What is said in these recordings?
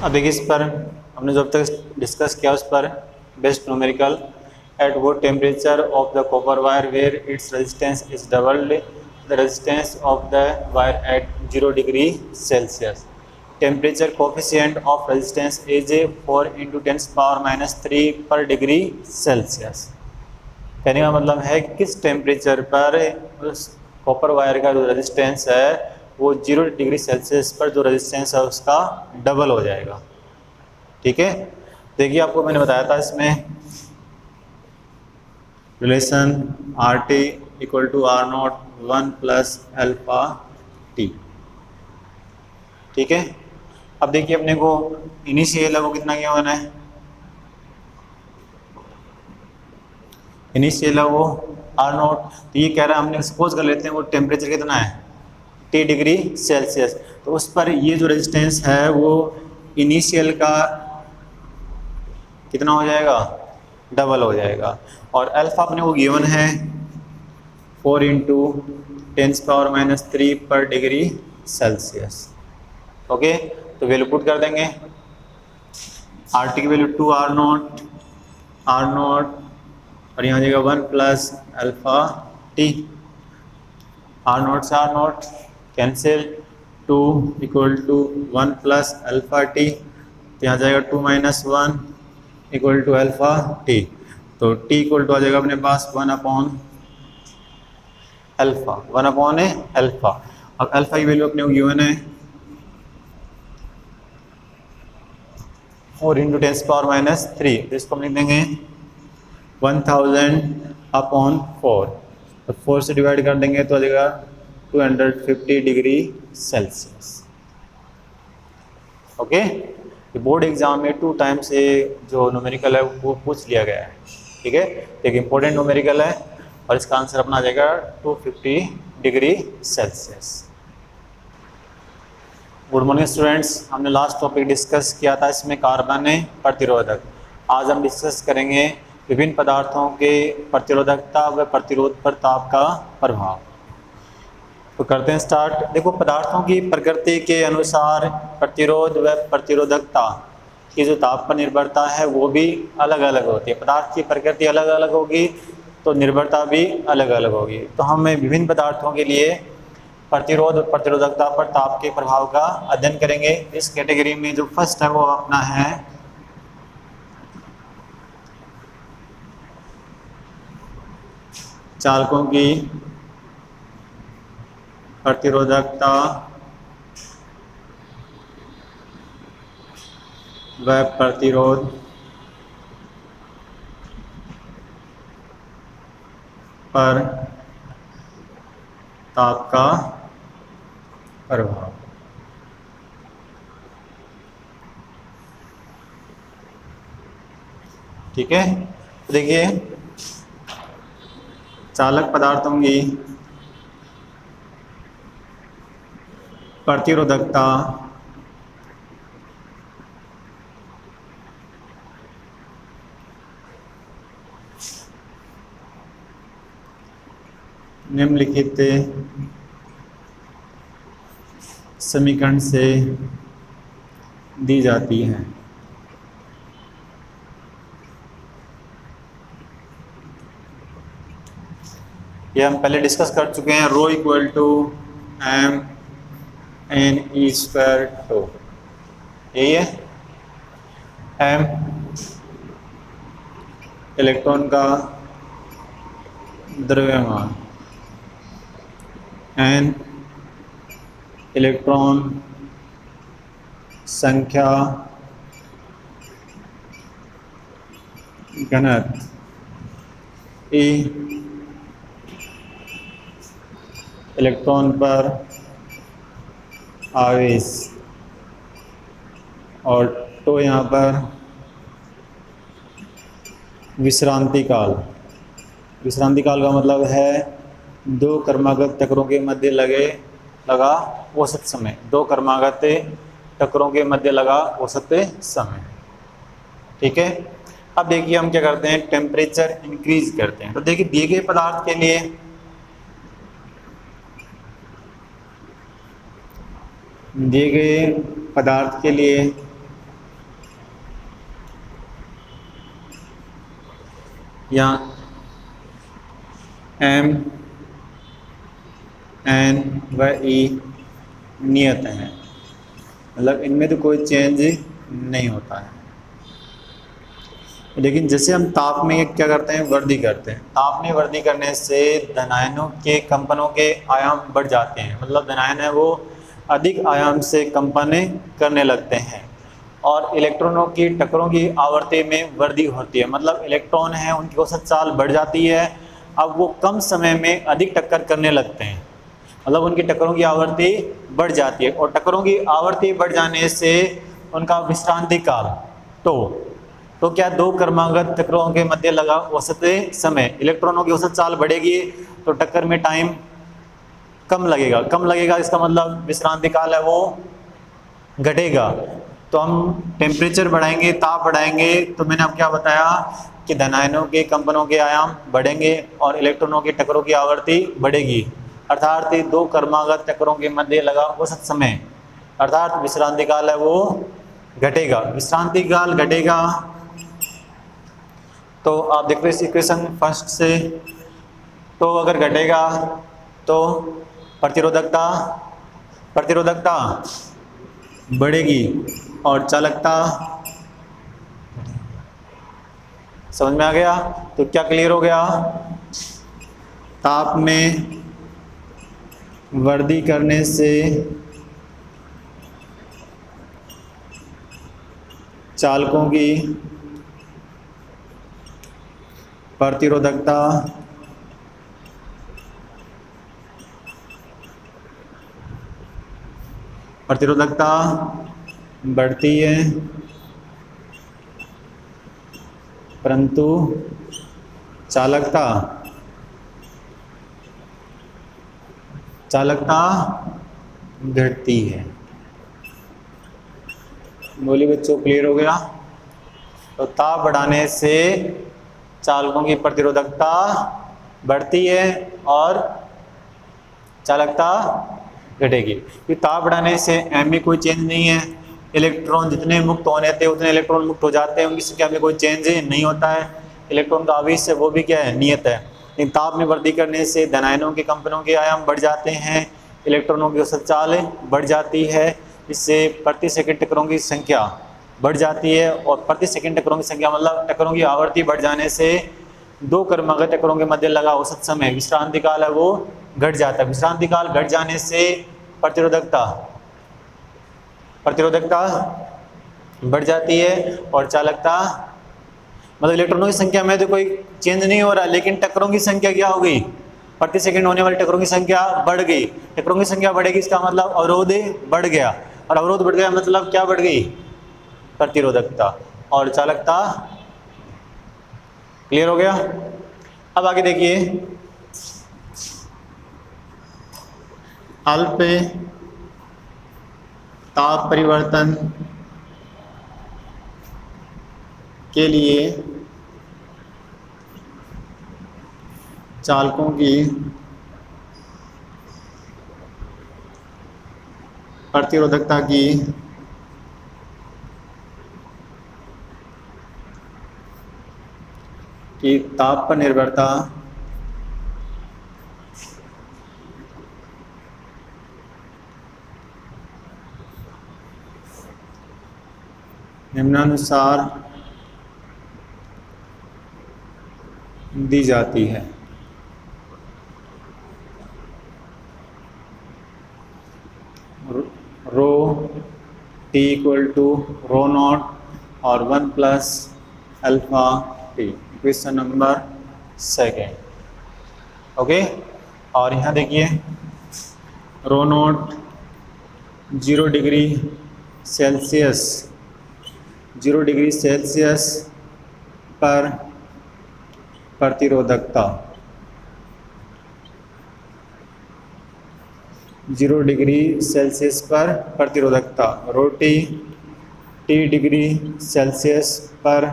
अब देखिए इस पर हमने जो अब तक डिस्कस किया उस पर बेस्ट न्यूमेरिकल एट वो temperature of the copper wire where its resistance is doubled the resistance of the wire at 0 degree Celsius temperature coefficient of resistance is 4 × 10⁻³ पर डिग्री सेल्सियस। कहने का मतलब है कि किस टेम्परेचर पर उस कॉपर वायर का जो रेजिस्टेंस है वो 0 डिग्री सेल्सियस पर जो रेजिस्टेंस है उसका डबल हो जाएगा। ठीक है, देखिए आपको मैंने बताया था इसमें रिलेशन RT = R0 1 + α/T। ठीक है, अब देखिए अपने को इनिशियल है वो कितना गिवन है, इनिशियल है वो R0। तो ये कह रहा है, हमने सपोज कर लेते हैं वो टेम्परेचर कितना है T डिग्री सेल्सियस, तो उस पर ये जो रेजिस्टेंस है वो इनिशियल का कितना हो जाएगा, डबल हो जाएगा। और अल्फा अपने को गिवन है 4 × 10⁻³ पर डिग्री सेल्सियस। ओके, तो वैल्यू पुट कर देंगे। RT की वैल्यू 2R0 और यहाँ जाएगा 1 + α/T। R0 से R0 कैंसिल, 2 = 1 + α/T, तो यहाँ जाएगा 2 - 1 = α/T। तो T = आ जाएगा अपने पास 1/α। अब अल्फा की वैल्यू अपने को गिवन है 4 × 10⁻³ तो इसको हम लिख देंगे 1000/4। तो 4 से डिवाइड कर देंगे तो आ जाएगा 250 डिग्री सेल्सियस। ओके, ये बोर्ड एग्जाम में 2 टाइम्स से जो न्यूमेरिकल है वो पूछ लिया गया है। ठीक है, एक इम्पोर्टेंट न्यूमेरिकल है और इसका आंसर अपना आ जाएगा 250 degree Celsius. Good morning students, हमने लास्ट टॉपिक डिस्कस किया था इसमें कार्बन प्रतिरोधक। आज हम डिस्कस करेंगे विभिन्न पदार्थों के प्रतिरोधकता व प्रतिरोध पर ताप का प्रभाव। तो करते हैं स्टार्ट। देखो, पदार्थों की प्रकृति के अनुसार प्रतिरोध व प्रतिरोधकता की जो ताप पर निर्भरता है वो भी अलग अलग होती है। पदार्थ की प्रकृति अलग अलग होगी तो निर्भरता भी अलग अलग होगी। तो हम विभिन्न पदार्थों के लिए प्रतिरोध और प्रतिरोधकता पर ताप के प्रभाव का अध्ययन करेंगे। इस कैटेगरी में जो फर्स्ट है वो अपना है चालकों की प्रतिरोधकता व प्रतिरोध पर ताप का प्रभाव। ठीक है, तो देखिए चालक पदार्थों की प्रतिरोधकता निम्नलिखित समीकरण से दी जाती है। ये हम पहले डिस्कस कर चुके हैं। ρ = mNE². यही है। m इलेक्ट्रॉन का द्रव्यमान, n इलेक्ट्रॉन संख्या घनत्व, E इलेक्ट्रॉन पर आवेश और तो यहाँ पर विश्रांति काल। विश्रांति काल का मतलब है 2 क्रमागत चक्रों के मध्य लगा औसत समय। 2 क्रमागत चक्रों के मध्य लगा औसत समय। ठीक है, अब देखिए हम क्या करते हैं, टेम्परेचर इंक्रीज करते हैं। तो देखिए दिए गए पदार्थ के लिए यहाँ एम एन व ई नियत है, मतलब इनमें तो कोई चेंज नहीं होता है। लेकिन जैसे हम ताप में क्या करते हैं, वृद्धि करते हैं। ताप में वृद्धि करने से धनायनों के कंपनों के आयाम बढ़ जाते हैं, मतलब धनायन है वो अधिक आयाम से कंपन करने लगते हैं और इलेक्ट्रॉनों की टक्करों की आवर्ती में वृद्धि होती है। मतलब इलेक्ट्रॉन है उनकी औसत चाल बढ़ जाती है, अब वो कम समय में अधिक टक्कर करने लगते हैं, मतलब उनकी टक्करों की आवर्ती बढ़ जाती है। और टक्करों की आवर्ती बढ़ जाने से उनका विश्रांति काल तो क्या दो क्रमागत टक्करों के मध्य लगा औसत समय, इलेक्ट्रॉनों की औसत चाल बढ़ेगी तो टक्कर में टाइम कम लगेगा, इसका मतलब विश्रांति काल है वो घटेगा। तो हम टेम्परेचर बढ़ाएंगे, ताप बढ़ाएंगे, तो मैंने आपको क्या बताया कि धनायनों के कंपनों के आयाम बढ़ेंगे और इलेक्ट्रॉनों की टक्करों की आवर्ती बढ़ेगी, अर्थात दो क्रमागत टक्करों के मध्य लगा औसत समय अर्थात विश्रांति काल है वो घटेगा। विश्रांति काल घटेगा तो आप देख रहे हैं इक्वेशन फर्स्ट से, तो अगर घटेगा तो प्रतिरोधकता बढ़ेगी और चालकता, समझ में आ गया? तो क्या क्लियर हो गया? ताप में वृद्धि करने से चालकों की प्रतिरोधकता बढ़ती है, परंतु चालकता घटती है। बोलिए बच्चों, क्लियर हो गया? तो ताप बढ़ाने से चालकों की प्रतिरोधकता बढ़ती है और चालकता घटेगी। कि ताप बढ़ाने से एम में कोई चेंज नहीं है, इलेक्ट्रॉन जितने मुक्त होने थे उतने इलेक्ट्रॉन मुक्त हो जाते हैं, उनकी संख्या में कोई चेंज नहीं होता है। इलेक्ट्रॉन का आवेश है वो भी क्या है, नियत है। लेकिन ताप में वृद्धि करने से धनायनों के कंपनों के आयाम बढ़ जाते हैं, इलेक्ट्रॉनों की औसत चाल बढ़ जाती है, इससे प्रति सेकंड टक्करों की संख्या बढ़ जाती है। और प्रति सेकंड टक्करों की संख्या मतलब टक्करों की आवर्ती बढ़ जाने से दो क्रमागत टक्करों के मध्य लगा औसत समय विश्रांति काल है वो घट जाता है। विश्रांति काल घट जाने से प्रतिरोधकता बढ़ जाती है और चालकता, मतलब इलेक्ट्रॉनों की संख्या में तो कोई चेंज नहीं हो रहा, लेकिन टक्करों की संख्या क्या हो गई, प्रति सेकंड होने वाली टक्करों की संख्या बढ़ गई। टक्करों की संख्या बढ़ेगी इसका मतलब अवरोध बढ़ गया, और अवरोध बढ़ गया मतलब क्या बढ़ गई, प्रतिरोधकता और चालकता। क्लियर हो गया? अब आगे देखिए, अल्प ताप परिवर्तन के लिए चालकों की प्रतिरोधकता की ताप पर निर्भरता निम्नानुसार दी जाती है। Rho T equal to rho naught और 1 plus alpha T, question number 2। Okay, और यहाँ देखिए रो नॉट 0 डिग्री सेल्सियस पर प्रतिरोधकता, 0 डिग्री सेल्सियस पर प्रतिरोधकता, रोटी T डिग्री सेल्सियस पर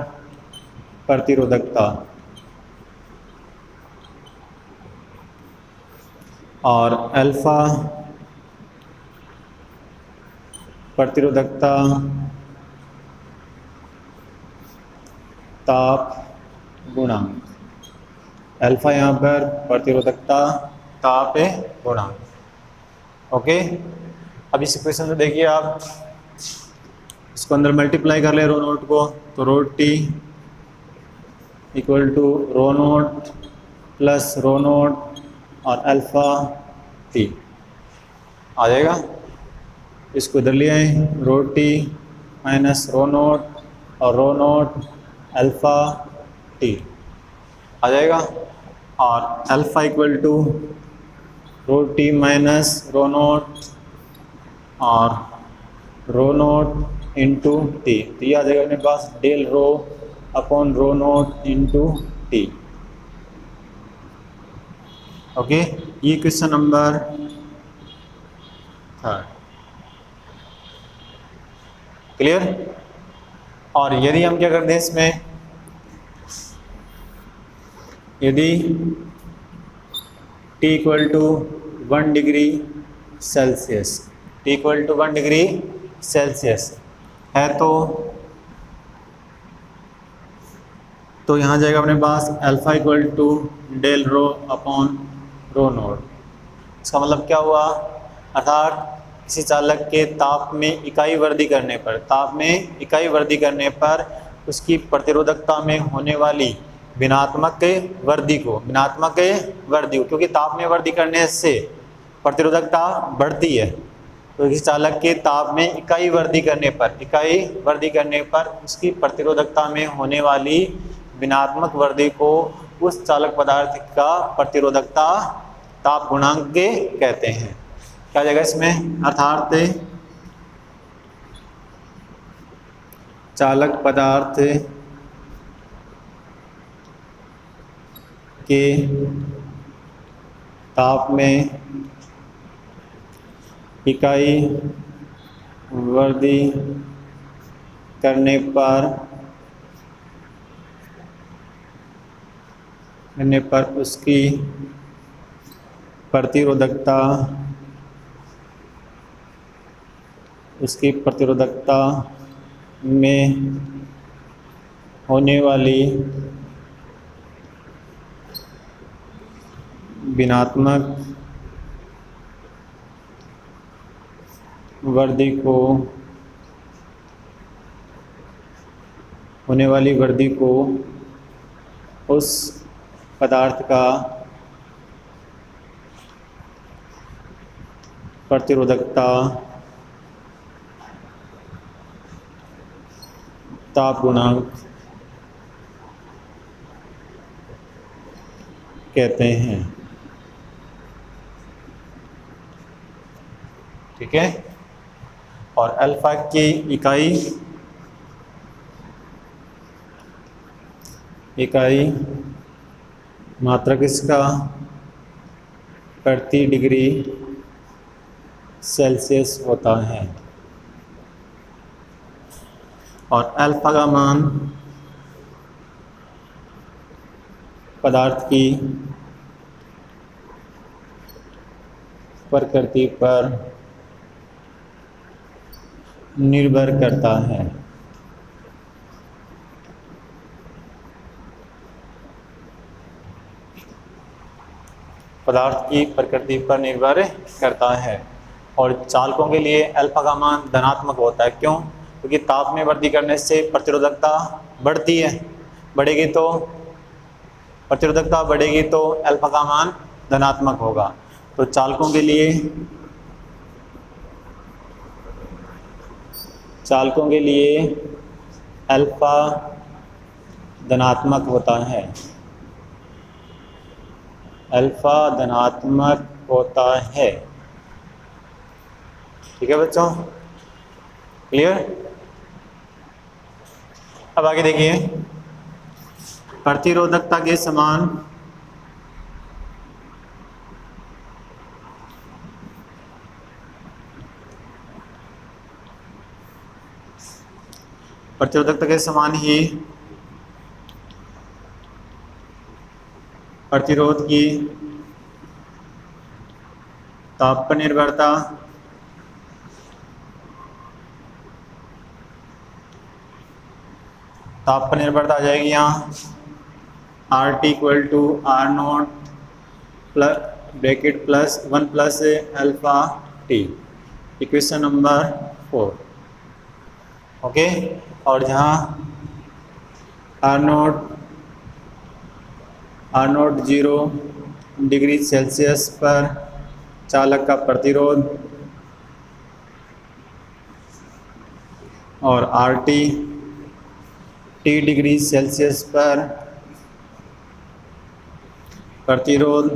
प्रतिरोधकता, और अल्फा प्रतिरोधकता ताप गुणांक। अल्फा यहाँ पर प्रतिरोधकता ताप गुणांक। ओके, अब इस इक्वेशन से देखिए आप, इसको अंदर मल्टीप्लाई कर ले रो नोट को, तो rho T equal to rho naught plus rho naught और अल्फा टी आ जाएगा। इसको इधर ले आए, rho T minus rho naught और रो नोट अल्फा टी आ जाएगा, और alpha equal to rho T minus rho naught और रो नोट इंटू टी, तो ये आ जाएगा अपने पास del rho upon rho naught into T. Okay, ये क्वेश्चन नंबर 3। क्लियर। और यदि हम क्या करते हैं इसमें, यदि T equal to 1 degree Celsius, T equal to 1 degree Celsius है, तो यहाँ जाएगा अपने पास alpha equal to del rho upon rho naught. इसका मतलब क्या हुआ, अर्थात किसी चालक के ताप में इकाई वृद्धि करने पर, उसकी प्रतिरोधकता में होने वाली ऋणात्मक वृद्धि को, क्योंकि ताप में वृद्धि करने से प्रतिरोधकता बढ़ती है, तो किसी चालक के ताप में इकाई वृद्धि करने पर उसकी प्रतिरोधकता में होने वाली ऋणात्मक वृद्धि को उस चालक पदार्थ का प्रतिरोधकता ताप गुणांक कहते हैं। क्या जाएगा इसमें, अर्थात चालक पदार्थ के ताप में इकाई वृद्धि करने पर उसकी प्रतिरोधकता में होने वाली ऋणात्मक वृद्धि को उस पदार्थ का प्रतिरोधकता ताप गुणांक कहते हैं। ठीक है, और अल्फा की इकाई मात्रक इसका प्रति डिग्री सेल्सियस होता है, और अल्फा का मान पदार्थ की प्रकृति पर निर्भर करता है। पदार्थ की प्रकृति पर निर्भर करता है, और चालकों के लिए अल्फा का मान धनात्मक होता है। क्यों? क्योंकि ताप में वृद्धि करने से प्रतिरोधकता बढ़ती है, प्रतिरोधकता बढ़ेगी तो अल्फा का मान धनात्मक होगा। तो चालकों के लिए अल्फा धनात्मक होता है, ठीक है बच्चों, क्लियर। अब आगे देखिए, प्रतिरोधकता के समान ही प्रतिरोध की ताप पर निर्भरता आ जाएगी यहाँ, R T equal to R naught plus bracket plus 1 plus alpha T, equation number 4। Okay, और जहाँ आर नॉट 0 डिग्री सेल्सियस पर चालक का प्रतिरोध और आर टी डिग्री सेल्सियस पर प्रतिरोध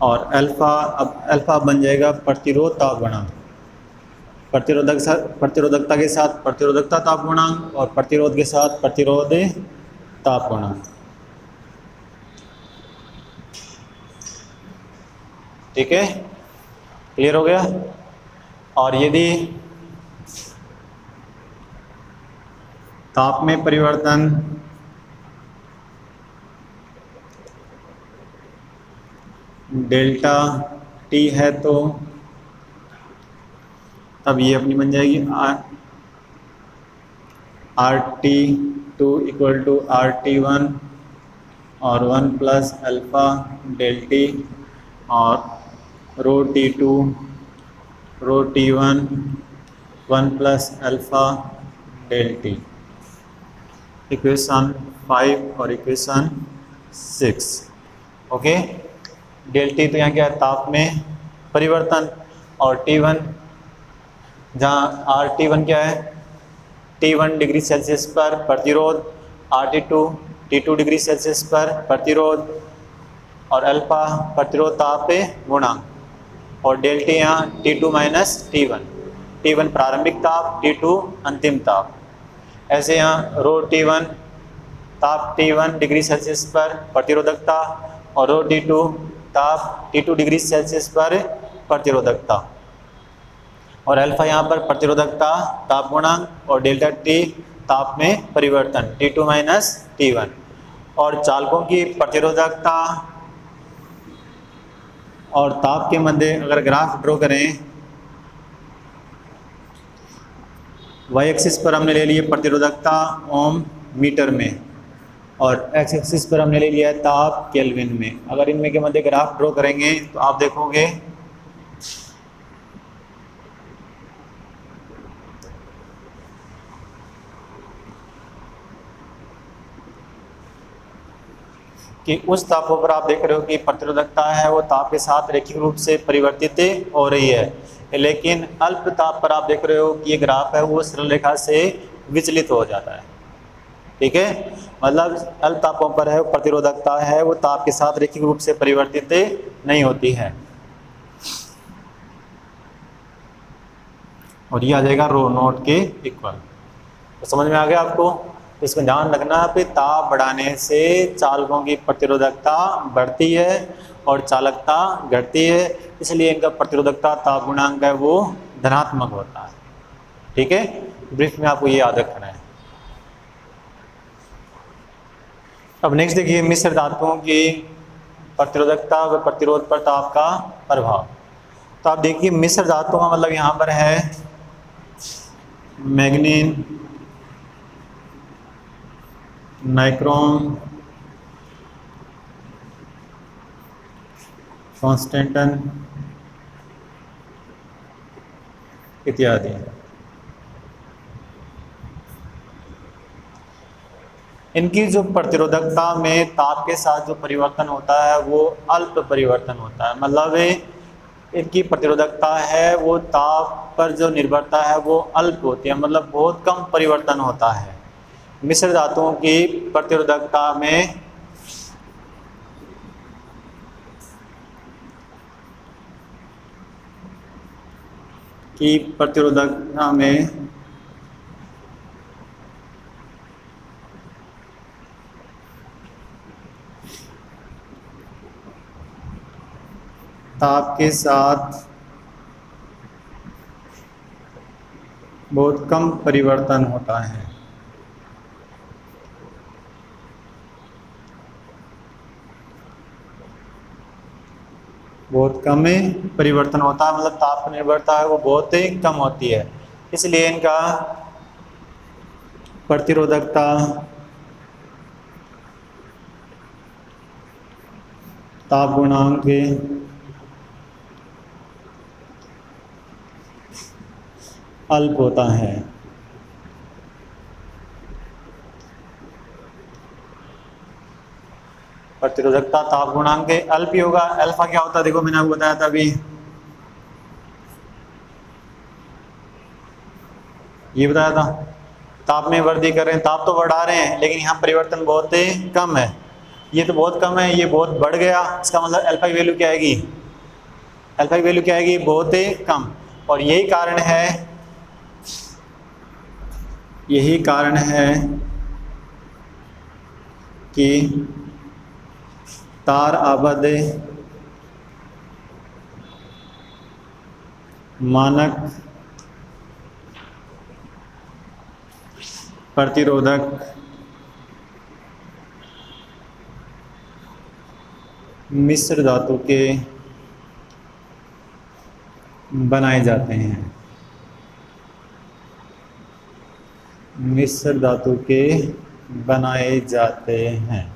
और अल्फा, अब अल्फा बन जाएगा प्रतिरोध ताप गुणांक, प्रतिरोधकता के साथ प्रतिरोधकता ताप गुणांक और प्रतिरोध के साथ प्रतिरोध ताप गुणांक। ठीक है, क्लियर हो गया। और यदि ताप में परिवर्तन डेल्टा टी है तो तब ये अपनी बन जाएगी R T two equal to R T one और 1 प्लस अल्फा डेल टी और rho T two rho T one 1 plus alpha delta T, equation 5 और इक्वेशन 6। ओके, डेल टी तो यहाँ क्या है, ताप में परिवर्तन, और टी वन जहाँ आर टी वन क्या है, T1 डिग्री सेल्सियस पर प्रतिरोध, T2 डिग्री सेल्सियस पर प्रतिरोध और अल्फा प्रतिरोध ताप गुणांक, और डेल टी यहाँ T2 माइनस T1 प्रारंभिक ताप, T2 अंतिम ताप। ऐसे यहाँ रो T1 ताप T1 डिग्री सेल्सियस पर प्रतिरोधकता और रो T2 ताप T2 डिग्री सेल्सियस पर प्रतिरोधकता, और अल्फा यहाँ पर प्रतिरोधकता ताप गुणांक और डेल्टा टी ताप में परिवर्तन T2 माइनस T1। और चालकों की प्रतिरोधकता और ताप के मध्य अगर ग्राफ ड्रॉ करें, वाई एक्सिस पर हमने ले लिए प्रतिरोधकता ओम मीटर में और एक्स एक्सिस पर हमने ले लिया है ताप केल्विन में। अगर इनमें के मध्य ग्राफ ड्रॉ करेंगे तो आप देखोगे कि उस तापों पर आप देख रहे हो कि प्रतिरोधकता है वो ताप के साथ रैखिक रूप से परिवर्तित हो रही है, लेकिन अल्प ताप पर आप देख रहे हो कि ये ग्राफ है वो सरल रेखा से विचलित हो जाता है। ठीक है, मतलब अल्प तापों पर है प्रतिरोधकता है वो ताप के साथ रैखिक रूप से परिवर्तित नहीं होती है, और ये आ जाएगा रो नॉट के इक्वल। तो समझ में आ गया आपको। तो इसमें ध्यान रखना है, ताप बढ़ाने से चालकों की प्रतिरोधकता बढ़ती है और चालकता घटती है, इसलिए इनका प्रतिरोधकता ताप गुणांक है वो धनात्मक होता है। ठीक है, ब्रीफ में आपको ये याद रखना है। अब नेक्स्ट देखिए मिश्र धातुओं की प्रतिरोधकता व प्रतिरोध पर ताप का प्रभाव। तो आप देखिए मिश्र धातुओं का मतलब यहाँ पर है मैग्नीन, नाइक्रोम, कॉन्स्टेंटन इत्यादि। इनकी जो प्रतिरोधकता में ताप के साथ जो परिवर्तन होता है वो अल्प परिवर्तन होता है, मतलब इनकी प्रतिरोधकता है वो ताप पर जो निर्भरता है वो अल्प होती है, मतलब बहुत कम परिवर्तन होता है। मिश्र धातुओं की प्रतिरोधकता में ताप के साथ बहुत कम परिवर्तन होता है। बहुत कम परिवर्तन होता है, मतलब ताप निर्भरता है वो बहुत ही कम होती है, इसलिए इनका प्रतिरोधकता ताप गुणांक अल्प होता है। प्रतिरोधकता ताप गुणांक अल्प ही होगा। अल्फा क्या होता है, देखो मैंने आपको बताया था अभी, ये बताया था। ताप में वृद्धि कर रहे हैं, ताप तो बढ़ा रहे हैं, लेकिन यहाँ परिवर्तन बहुत ही कम है। ये तो बहुत कम है, ये बहुत बढ़ गया, इसका मतलब अल्फा की वैल्यू क्या आएगी, अल्फा की वैल्यू क्या आएगी, बहुत ही कम। और यही कारण है कि तार आबद्ध मानक प्रतिरोधक मिश्र धातु के बनाए जाते हैं, मिश्र धातु के बनाए जाते हैं।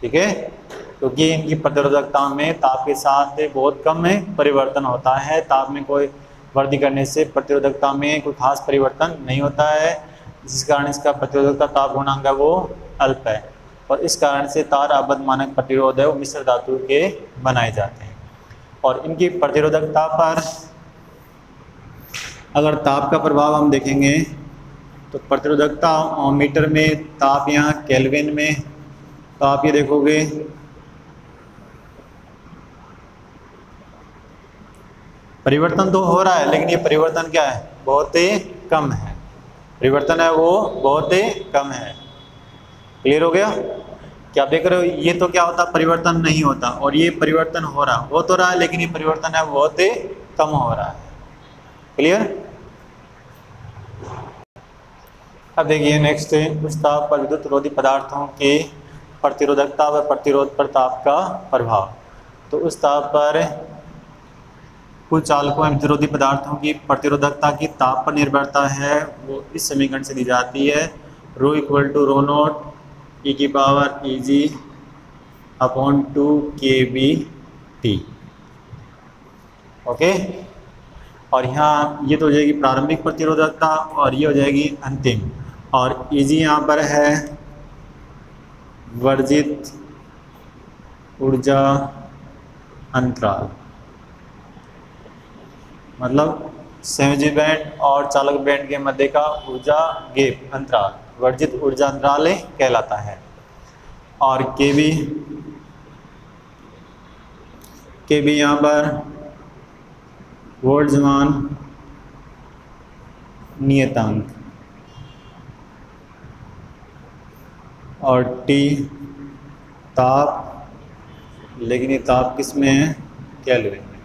ठीक है, क्योंकि इनकी प्रतिरोधकता में ताप के साथ बहुत कम में परिवर्तन होता है। ताप में कोई वृद्धि करने से प्रतिरोधकता में कोई खास परिवर्तन नहीं होता है, जिस कारण इसका प्रतिरोधकता ताप गुणांक है वो अल्प है। और इस कारण से तार आबद्ध मानक प्रतिरोध है वो मिश्र धातु के बनाए जाते हैं। और इनकी प्रतिरोधकता पर अगर ताप का प्रभाव हम देखेंगे तो प्रतिरोधकता मीटर में, ताप यहाँ केल्विन में, तो आप ये देखोगे परिवर्तन तो हो रहा है, लेकिन ये परिवर्तन क्या है, बहुत ही कम है। परिवर्तन है वो बहुत ही कम है। क्लियर हो गया? क्या आप देख रहे हो, ये तो क्या होता, परिवर्तन नहीं होता, और ये परिवर्तन हो तो रहा है, लेकिन ये परिवर्तन है बहुत ही कम हो रहा है। क्लियर? अब देखिए नेक्स्ट, उस ताप पर विद्युत रोधी पदार्थों की प्रतिरोधकता व प्रतिरोध पर ताप का प्रभाव। तो उस ताप पर कुछ चालकों एवं विद्युत रोधी पदार्थों की प्रतिरोधकता की ताप पर निर्भरता है वो इस समीकरण से दी जाती है, rho equal to rho note ई की पावर ई जी अपॉन 2 kBT। ओके, और यहाँ ये तो हो जाएगी प्रारंभिक प्रतिरोधकता और ये हो जाएगी अंतिम, और ई जी यहाँ पर है वर्जित ऊर्जा अंतराल, मतलब संयोजी बैंड और चालक बैंड के मध्य का ऊर्जा गैप अंतराल वर्जित ऊर्जा अंतराल कहलाता है। और केबी यहाँ पर वोल्ट्जमान नियतांक, और टी ताप, लेकिन ये ताप किस में है, केल्विन में।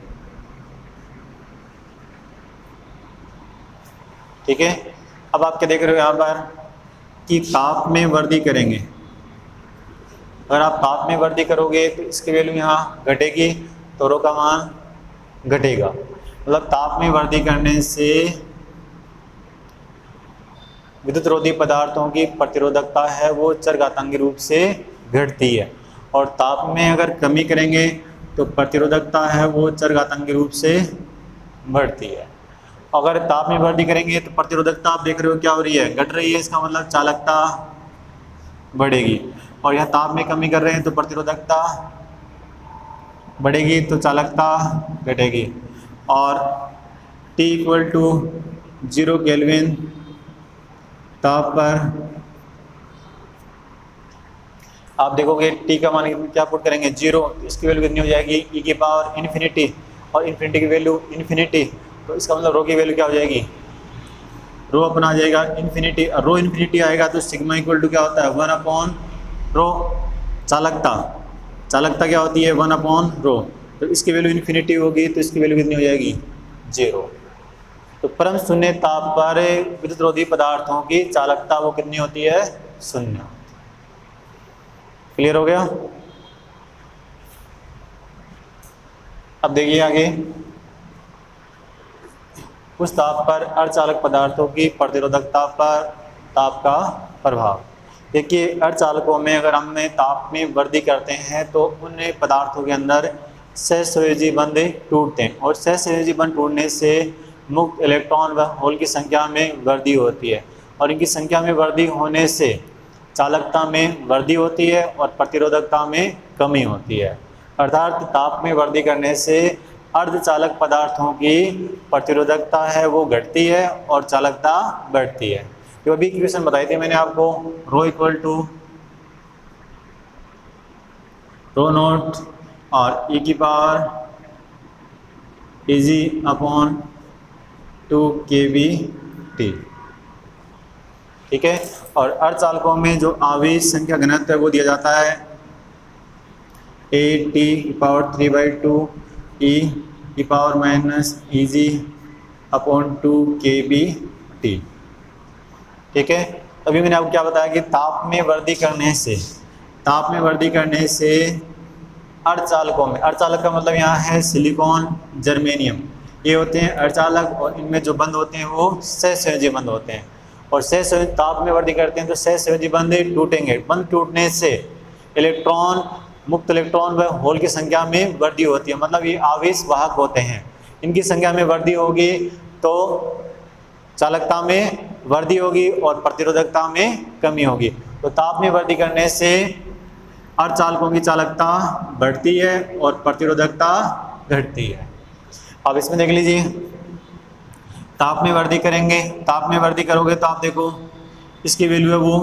ठीक है, अब आप क्या देख रहे हो यहाँ पर कि ताप में वृद्धि करेंगे, अगर आप ताप में वृद्धि करोगे तो इसकी वैल्यू यहाँ घटेगी, तो रो का मान घटेगा। मतलब ताप में वृद्धि करने से विद्युत रोधी पदार्थों की प्रतिरोधकता है वो चरघातांकी रूप से घटती है, और ताप में अगर कमी करेंगे तो प्रतिरोधकता है वो चरघातांकी रूप से बढ़ती है। अगर ताप में वृद्धि करेंगे तो प्रतिरोधकता आप देख रहे हो क्या हो रही है, घट रही है, इसका मतलब चालकता बढ़ेगी। और यहाँ ताप में कमी कर रहे हैं तो प्रतिरोधकता बढ़ेगी, तो चालकता घटेगी। और T इक्वल टू 0 केल्विन ताप पर आप देखोगे T का मान क्या पुट करेंगे 0, तो इसकी वैल्यू कितनी हो जाएगी e की पावर इन्फिनिटी, और इन्फिनिटी की वैल्यू इन्फिनिटी, तो इसका मतलब रो की वैल्यू क्या हो जाएगी, रो अपना आ जाएगा इन्फिनिटी। रो इन्फिनिटी आएगा तो सिग्मा इक्वल टू क्या होता है 1 अपॉन रो। चालकता क्या होती है 1 अपॉन रो, तो इसकी वैल्यू इन्फिनिटी होगी, तो इसकी वैल्यू कितनी हो जाएगी 0। तो परम शून्य ताप पर विद्युत रोधी पदार्थों की चालकता वो कितनी होती है, 0। क्लियर हो गया? अब देखिए आगे, उस ताप पर अर्धचालक पदार्थों की प्रतिरोधकता पर ताप का प्रभाव। देखिए अर्धचालकों में अगर हमने ताप में वृद्धि करते हैं तो उन पदार्थों के अंदर सहसंयोजी बंध टूटते हैं और सहसंयोजी बंध टूटने से मुक्त इलेक्ट्रॉन व होल की संख्या में वृद्धि होती है और इनकी संख्या में वृद्धि होने से चालकता में वृद्धि होती है और प्रतिरोधकता में कमी होती है। अर्थात ताप में वृद्धि करने से अर्धचालक पदार्थों की प्रतिरोधकता है वो घटती है और चालकता बढ़ती है। जो अभी इक्वेशन बताई थी मैंने आपको, rho equal to rho naught और ई की पावर इजी अपॉन 2 kBT, ठीक है। और अर्धचालकों में जो आवेश संख्या घनत्व है वो दिया जाता है AT की पावर 3/2 E की power minus EG upon 2 kBT, ठीक है। अभी मैंने आपको क्या बताया कि ताप में वृद्धि करने से अर्धचालकों में, अर्धचालक का मतलब यहाँ है सिलिकॉन, जर्मेनियम, ये होते हैं अर्धचालक और इनमें जो बंध होते हैं वो सहसंयोजी बंध होते हैं और सहसंयोजी ताप में वृद्धि करते हैं तो सहसंयोजी बंध टूटेंगे। बंध टूटने से इलेक्ट्रॉन, मुक्त इलेक्ट्रॉन व होल की संख्या में वृद्धि होती है, मतलब ये आवेश वाहक होते हैं, इनकी संख्या में वृद्धि होगी तो चालकता में वृद्धि होगी और प्रतिरोधकता में कमी होगी। तो ताप में वृद्धि करने से अर्धचालकों की चालकता बढ़ती है और प्रतिरोधकता घटती है। अब इसमें देख लीजिए, ताप में वृद्धि करेंगे, ताप में वृद्धि करोगे तो आप देखो इसकी वैल्यू है वो,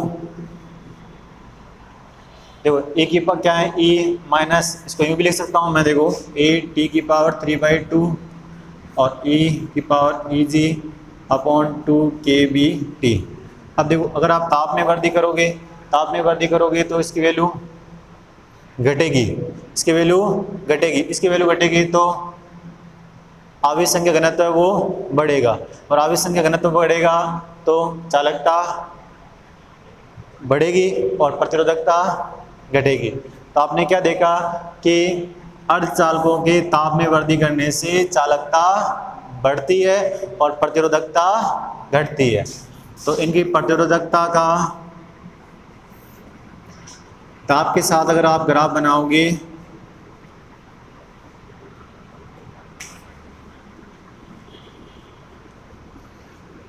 देखो ए की पावर क्या है, ई माइनस, इसको यूँ भी लिख सकता हूँ मैं, देखो AT की पावर 3/2 और E की पावर EG अपॉन 2 kBT। अब देखो अगर आप ताप में वृद्धि करोगे तो इसकी वैल्यू घटेगी, इसकी वैल्यू घटेगी तो आवेश संख्या घनत्व है वो बढ़ेगा और आवेश संख्या घनत्व बढ़ेगा तो चालकता बढ़ेगी और प्रतिरोधकता घटेगी। तो आपने क्या देखा कि अर्धचालकों के ताप में वृद्धि करने से चालकता बढ़ती है और प्रतिरोधकता घटती है। तो इनकी प्रतिरोधकता का ताप के साथ अगर आप ग्राफ बनाओगे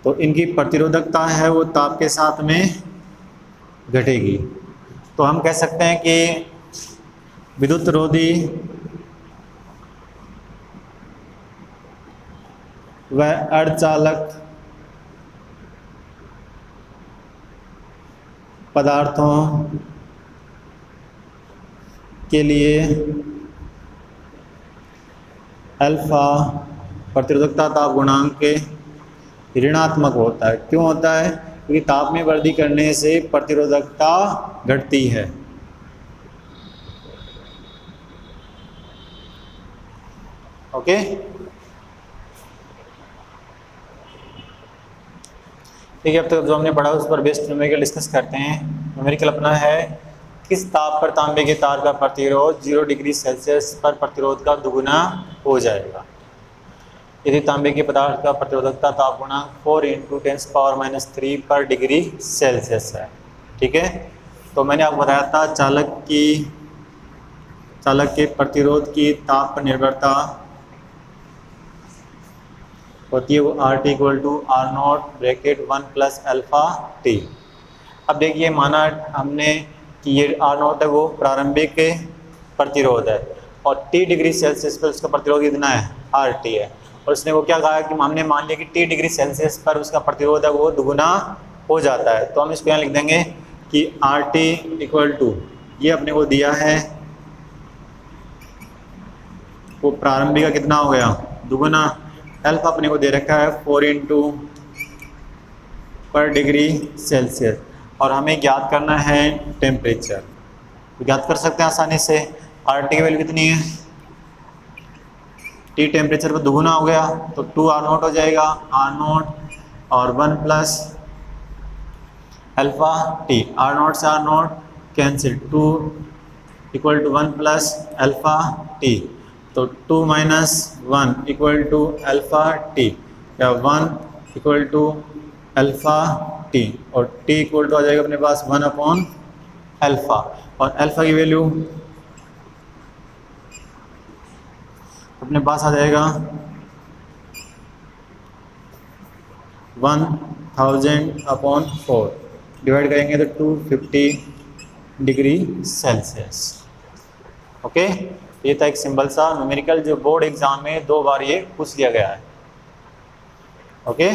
तो इनकी प्रतिरोधकता है वो ताप के साथ में घटेगी। तो हम कह सकते हैं कि विद्युत रोधी व अर्धचालक पदार्थों के लिए अल्फा प्रतिरोधकता ताप गुणांक के ऋणात्मक होता है। क्यों होता है? क्योंकि ताप में वृद्धि करने से प्रतिरोधकता घटती है। ओके, ठीक है। अब तक जो हमने पढ़ा उस पर बेस्ड न्यूमेरिकल डिस्कस करते हैं। न्यूमेरिकल अपना है, किस ताप पर तांबे के तार का प्रतिरोध 0 डिग्री सेल्सियस पर प्रतिरोध का दुगुना हो जाएगा। यदि तांबे के पदार्थ का प्रतिरोधकता ताप गुणांक 4 × 10⁻³ पर डिग्री सेल्सियस है। ठीक है, तो मैंने आपको बताया था चालक के प्रतिरोध की ताप पर निर्भरता होती है वो RT = R0 ब्रैकेट 1 + αT। अब देखिए, माना हमने कि ये R0 है वो प्रारंभिक प्रतिरोध है और T डिग्री सेल्सियस पर उसका प्रतिरोध कितना है, RT है। और उसने वो क्या कहा कि हमने मान लिया कि T डिग्री सेल्सियस पर उसका प्रतिरोध है वो दुगुना हो जाता है। तो हम इसको यहाँ लिख देंगे कि RT = ये अपने को दिया है वो प्रारंभिक का कितना हो गया, दुगुना। अल्फा अपने को दे रखा है 4 पर डिग्री सेल्सियस और हमें ज्ञात करना है टेम्परेचर। तो ज्ञात कर सकते हैं आसानी से। RT की वैल्यू कितनी है, T टेम्परेचर पर दुगुना हो गया तो 2 R0 हो जाएगा, R0 और 1 + αT। R0 से R0 कैंसिल, 2 = 1 + αT। तो 2 - 1 = αT। या 1 इक्वल टू अल्फ़ा टी, और टी इक्वल टू आ जाएगा अपने पास 1 अपॉन अल्फ़ा, और अल्फ़ा की वैल्यू अपने पास आ जाएगा 1000 अपॉन 4, डिवाइड करेंगे तो 250 डिग्री सेल्सियस। ओके, ये था एक सिंपल सा न्यूमेरिकल जो बोर्ड एग्जाम में 2 बार ये पूछ लिया गया है। ओके।